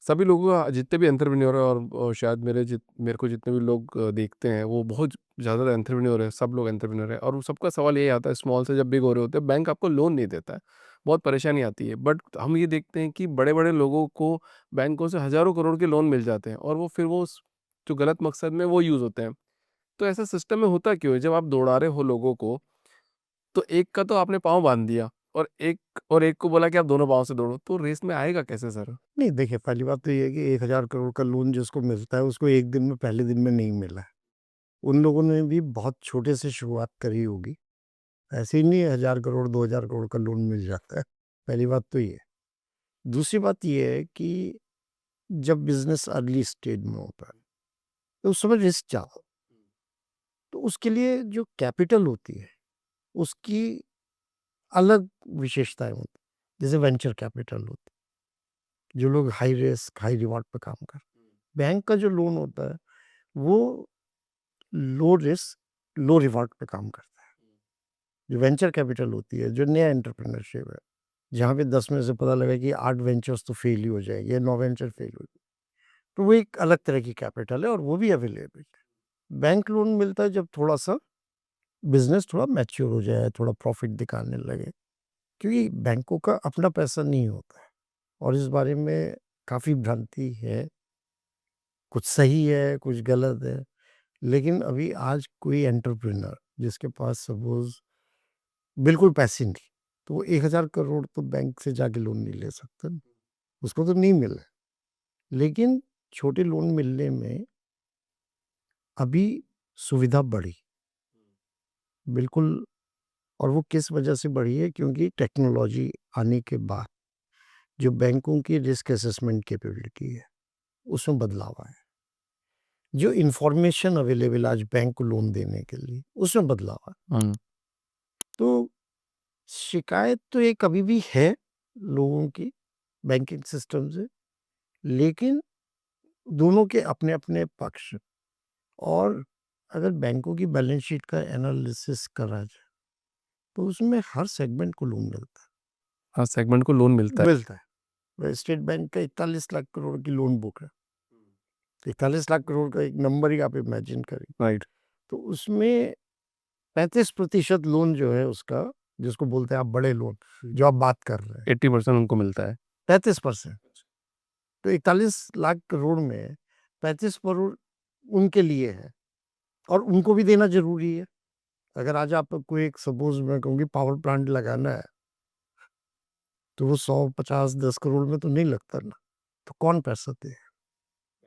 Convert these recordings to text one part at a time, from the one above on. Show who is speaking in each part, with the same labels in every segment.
Speaker 1: सभी लोगों का जितने भी एंटरप्रेन्योर है और शायद मेरे को जितने भी लोग देखते हैं वो बहुत ज़्यादा एंटरप्रेन्योर है, सब लोग एंटरप्रेन्योर है और सबका सवाल यही आता है स्मॉल से जब बिग हो रहे होते हैं बैंक आपको लोन नहीं देता है, बहुत परेशानी आती है। बट हम ये देखते हैं कि बड़े-बड़े लोगों को बैंकों से हज़ारों करोड़ के लोन मिल जाते हैं और वो फिर वो जो गलत मकसद में वो यूज़ होते हैं। तो ऐसा सिस्टम में होता क्यों है? जब आप दौड़ा रहे हो लोगों को, तो एक का तो आपने पाँव बाँध दिया और एक को बोला कि आप दोनों पाँव से दौड़ो, तो रेस में आएगा कैसे सर?
Speaker 2: नहीं देखिए, पहली बात तो ये है कि 1,000 करोड़ का लोन जिसको मिलता है, उसको एक दिन में पहले दिन में नहीं मिला है। उन लोगों ने भी बहुत छोटे से शुरुआत करी होगी। ऐसे ही नहीं 1,000 करोड़, 2,000 करोड़ का लोन मिल जाता है। पहली बात तो ये है। दूसरी बात ये है कि जब बिज़नेस अर्ली स्टेज में होता है, तो उस समय रिस्क ज़्यादा होता है। तो उसके लिए जो कैपिटल होती है, उसकी अलग विशेषताएँ होती हैं। जैसे वेंचर कैपिटल होती है, जो लोग हाई रिस्क, हाई रिवार्ड पे काम करते हैं। बैंक का जो लोन होता है, वो लो रिस्क, लो रिवार्ड पे काम करता है। जो वेंचर कैपिटल होती है, जो नया एंटरप्रेन्योरशिप है, जहाँ पे 10 में से पता लगा कि 8 वेंचर्स तो फेल ही हो जाएँगे या 9 वेंचर फेल हो जाएँगे। तो वो एक अलग तरह की कैपिटल है और वो भी अवेलेबल है। बैंक लोन मिलता है जब थोड़ा-सा बिज़नेस थोड़ा मैच्योर हो जाए, थोड़ा प्रॉफ़िट दिखाने लगे, क्योंकि बैंकों का अपना पैसा नहीं होता है और इस बारे में काफ़ी भ्रांति है। कुछ सही है, कुछ गलत है, लेकिन अभी आज कोई एंटरप्रेन्योर जिसके पास सपोज़ बिल्कुल पैसे नहीं, तो वो 1,000 करोड़ तो बैंक से जाके लोन नहीं ले सकता ना, उसको तो नहीं मिला है। लेकिन छोटे लोन मिलने में अभी सुविधा बढ़ी, बिल्कुल। और वो किस वजह से बढ़ी है? क्योंकि टेक्नोलॉजी आने के बाद जो बैंकों की रिस्क असेसमेंट कैपेबिलिटी है, उसमें बदलाव आया है। जो इन्फॉर्मेशन अवेलेबल आज बैंक को लोन देने के लिए, उसमें बदलाव आया।
Speaker 1: हुँ।
Speaker 2: तो शिकायत तो एक अभी भी है लोगों की बैंकिंग सिस्टम से, लेकिन दोनों के अपने-अपने पक्ष। और अगर बैंकों की बैलेंस शीट का एनालिसिस करा जाए, तो उसमें हर सेगमेंट को लोन मिलता है।
Speaker 1: हाँ, सेगमेंट को लोन मिलता है।
Speaker 2: मिलता है। स्टेट बैंक का 41 लाख करोड़ की लोन बुक है। 41 लाख करोड़ का एक नंबर ही आप इमेजिन करिए।
Speaker 1: राइट।
Speaker 2: तो उसमें 35% लोन जो है उसका, जिसको बोलते हैं आप बड़े लोन, जो आप बात कर रहे हैं,
Speaker 1: 80% उनको मिलता है।
Speaker 2: 35%। तो 41 लाख करोड़ में 35 करोड़ उनके लिए है और उनको भी देना ज़रूरी है। अगर आज आपको एक सपोज़ मैं कहूँ कि पावर प्लांट लगाना है, तो वो 100, 50, 10 करोड़ में तो नहीं लगता ना, तो कौन पैसा दे?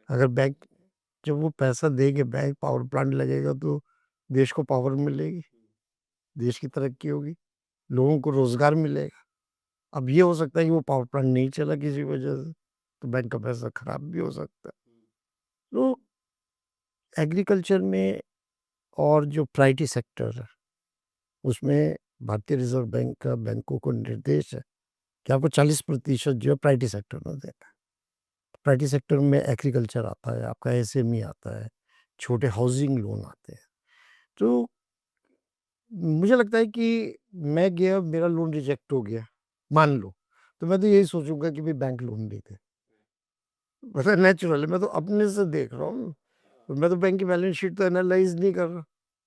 Speaker 2: अगर बैंक जब वो पैसा देंगे, बैंक पावर प्लांट लगेगा तो देश को पावर मिलेगी, देश की तरक्की होगी, लोगों को रोज़गार मिलेगा। अब ये हो सकता है कि वो पावर प्लांट नहीं चला किसी वजह से, तो बैंक का पैसा खराब भी हो सकता है। तो एग्रीकल्चर में और जो प्राइवेटी सेक्टर है, उसमें भारतीय रिज़र्व बैंक का बैंकों को निर्देश है कि आपको 40% जो है प्राइवेटी सेक्टर में देना है। प्राइवेटी सेक्टर में एग्रीकल्चर आता है, आपका एसएमई आता है, छोटे हाउसिंग लोन आते हैं। तो मुझे लगता है कि मैं गया, मेरा लोन रिजेक्ट हो गया, मान लो, तो मैं तो यही सोचूँगा कि भई बैंक लोन दे दे। मतलब नेचुरल है, मैं तो अपने से देख रहा हूँ। मैं तो बैंक की बैलेंस शीट तो एनालाइज़ नहीं कर रहा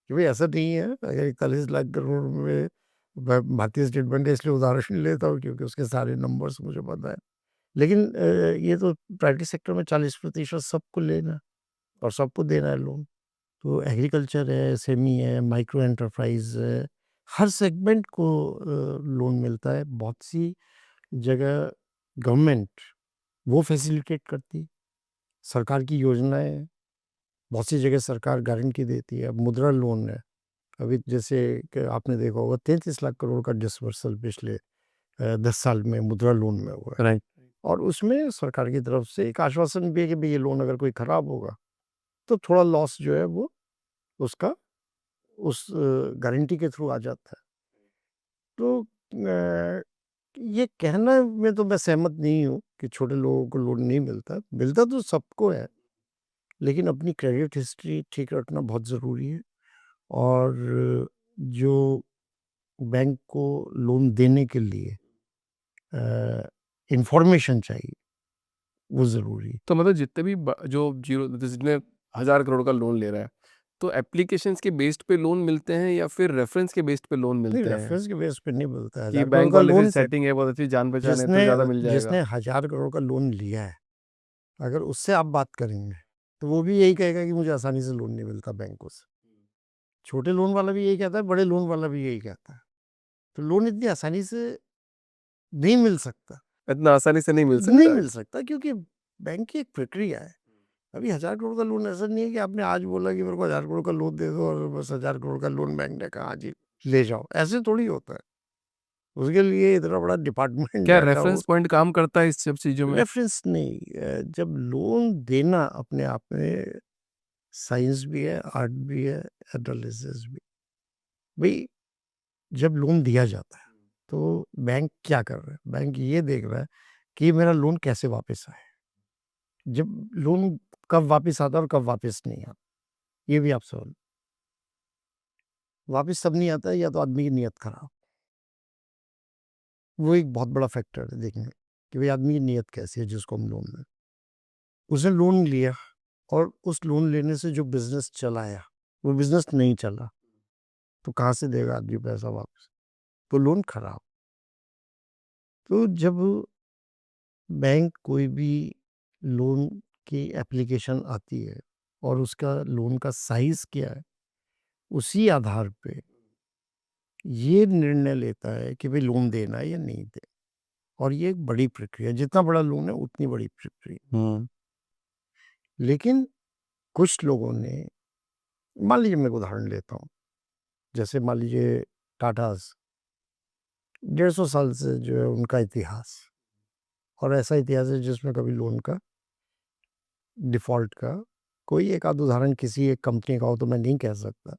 Speaker 2: कि भई ऐसा नहीं है। अगर 41 लाख करोड़ में मैं भारतीय स्टेट बैंक का इसलिए उदाहरण लेता हूँ क्योंकि उसके सारे नंबर्स मुझे पता है। लेकिन ये तो प्राइवेट सेक्टर में 40% सबको लेना है और सबको देना है लोन। तो एग्रीकल्चर है, एसएमई है, माइक्रो एंटरप्राइज़ है, हर सेगमेंट को लोन मिलता है। बहुत सी जगह गवर्नमेंट वो फैसिलिटेट करती है, सरकार की योजनाएँ हैं, बहुत सी जगह सरकार गारंटी देती है। अब मुद्रा लोन है, अभी जैसे कि आपने देखा होगा 33 लाख करोड़ का डिसबर्सल पिछले 10 साल में मुद्रा लोन में हुआ है।
Speaker 1: राइट।
Speaker 2: और उसमें सरकार की तरफ से एक आश्वासन भी है कि भई ये लोन अगर कोई खराब होगा, तो थोड़ा लॉस जो है वो उसका उस गारंटी के थ्रू आ जाता है। तो ये कहने में तो मैं सहमत नहीं हूँ कि छोटे लोगों को लोन नहीं मिलता, मिलता तो सबको है, लेकिन अपनी क्रेडिट हिस्ट्री ठीक रखना बहुत ज़रूरी है। और जो बैंक को लोन देने के लिए इन्फॉर्मेशन चाहिए, वो ज़रूरी है।
Speaker 1: तो मतलब जितने भी जो जीरो जितने 1000 करोड़ का लोन ले रहा है, तो एप्लीकेशंस के बेस्ड पे लोन मिलते हैं या फिर रेफरेंस के बेस्ड पे लोन
Speaker 2: नहीं,
Speaker 1: मिलते हैं
Speaker 2: रेफरेंस के बेस पे नहीं मिलता है।
Speaker 1: कि
Speaker 2: 1000 करोड़
Speaker 1: बैंक
Speaker 2: का
Speaker 1: वाले से
Speaker 2: लोन
Speaker 1: सेटिंग है, बहुत अच्छी जान पहचान है, तो
Speaker 2: जिसने
Speaker 1: ज़्यादा मिल
Speaker 2: जिसने
Speaker 1: जाएगा?
Speaker 2: 1000 करोड़ का लोन लिया है, अगर उससे आप बात करेंगे, तो वो भी यही कहेगा कि मुझे आसानी से लोन नहीं मिलता बैंकों से। छोटे लोन वाला भी यही कहता है, बड़े लोन वाला भी यही कहता है। तो लोन इतनी आसानी से नहीं मिल सकता।
Speaker 1: इतना आसानी से नहीं मिल
Speaker 2: नहीं
Speaker 1: सकता है।
Speaker 2: मिल सकता क्योंकि बैंक की एक प्रक्रिया है। अभी 1000 करोड़ का लोन ऐसा नहीं है कि आपने आज बोला कि मेरे को 1000 करोड़ का लोन दे दो और बस 1000 करोड़ का लोन बैंक ने कहा हाँ जी, ले जाओ। ऐसे थोड़ी होता है। उसके लिए इतना बड़ा डिपार्टमेंट
Speaker 1: क्या
Speaker 2: बैठा हो।
Speaker 1: रेफरेंस पॉइंट काम करता है इस सब चीज़ों में?
Speaker 2: रेफरेंस नहीं, जब लोन देना अपने आप में साइंस भी है, आर्ट भी है, एनालिसिस भी। भई जब लोन दिया जाता है, तो बैंक क्या कर रहा है? बैंक ये देख रहा है कि मेरा लोन कैसे वापस आए। जब लोन कब वापस आता है और कब वापस नहीं आता, ये भी आप समझ। वापस तब नहीं आता है या तो आदमी की नीयत खराब। वो एक बहुत बड़ा फैक्टर है देखने कि भाई आदमी की नीयत कैसी है जिसको हम लोन दें। उसने लोन लिया और उस लोन लेने से जो बिज़नेस चलाया, वो बिज़नेस नहीं चला, तो कहाँ से देगा आदमी पैसा वापस? तो लोन खराब। तो जब बैंक कोई भी लोन की एप्लीकेशन आती है और उसका लोन का साइज़ क्या है, उसी आधार पे ये निर्णय लेता है कि भाई लोन देना है या नहीं देना। और ये एक बड़ी प्रक्रिया है, जितना बड़ा लोन है उतनी बड़ी प्रक्रिया।
Speaker 1: हुँ।
Speaker 2: लेकिन कुछ लोगों ने, मान लीजिए मैं एक उदाहरण लेता हूँ, जैसे मान लीजिए टाटाज़ 150 साल से जो है उनका इतिहास, और ऐसा इतिहास है जिसमें कभी लोन का डिफ़ॉल्ट का कोई एक आध उदाहरण किसी एक कंपनी का हो तो मैं नहीं कह सकता।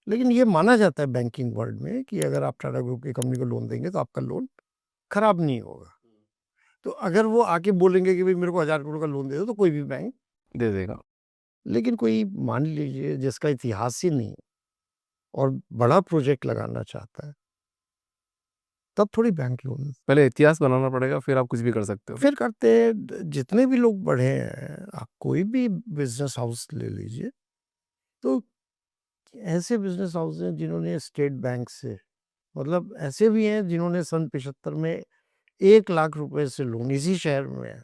Speaker 2: लेकिन ये माना जाता है बैंकिंग वर्ल्ड में कि अगर आप टाटा ग्रुप की कंपनी को लोन देंगे तो आपका लोन खराब नहीं होगा। तो अगर वो आके बोलेंगे कि भाई मेरे को 1000 करोड़ का लोन दे दो, तो कोई भी बैंक।
Speaker 1: दे देगा।
Speaker 2: लेकिन कोई मान लीजिए जिसका इतिहास ही नहीं है और बड़ा प्रोजेक्ट लगाना चाहता है, तब थोड़ी बैंक लोन।
Speaker 1: पहले इतिहास बनाना पड़ेगा, फिर आप कुछ भी कर सकते हो।
Speaker 2: फिर करते हैं, जितने भी लोग बढ़े हैं, आप कोई भी बिजनेस हाउस ले लीजिए, तो ऐसे बिजनेस हाउस हैं जिन्होंने स्टेट बैंक से, मतलब ऐसे भी हैं जिन्होंने सन 75 में 1 लाख रुपए से लोन इसी शहर में है।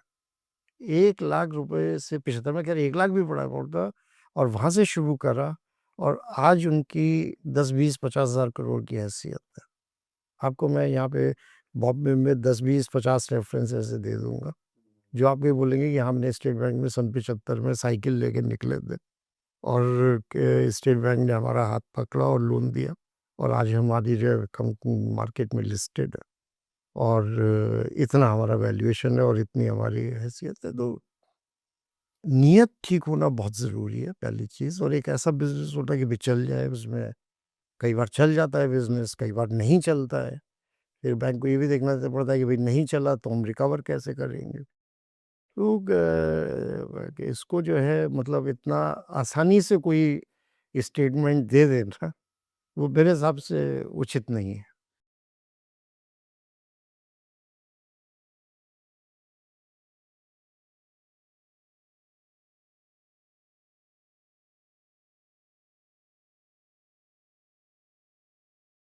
Speaker 2: 1 लाख रुपए से 75 में, खैर 1 लाख भी बड़ा अमाउंट था, और वहां से शुरू करा, और आज उनकी 10-20-50 हज़ार करोड़ की हैसियत है। आपको मैं यहाँ पे बॉम्बे में 10-20-50 रेफरेंस ऐसे दे दूंगा जो आपको ये बोलेंगे कि हमने स्टेट बैंक में सन 75 में साइकिल लेके निकले थे, और स्टेट बैंक ने हमारा हाथ पकड़ा और लोन दिया, और आज हमारी जो है मार्केट में लिस्टेड है, और इतना हमारा वैल्यूएशन है और इतनी हमारी हैसियत है। तो नियत ठीक होना बहुत ज़रूरी है पहली चीज़, और एक ऐसा बिजनेस होना कि भी चल जाए, उसमें कई बार चल जाता है बिजनेस, कई बार नहीं चलता है। फिर बैंक को ये भी देखना पड़ता है कि भाई नहीं चला तो हम रिकवर कैसे करेंगे। तो इसको जो है मतलब इतना आसानी से कोई स्टेटमेंट दे देना, वो मेरे हिसाब से उचित नहीं है।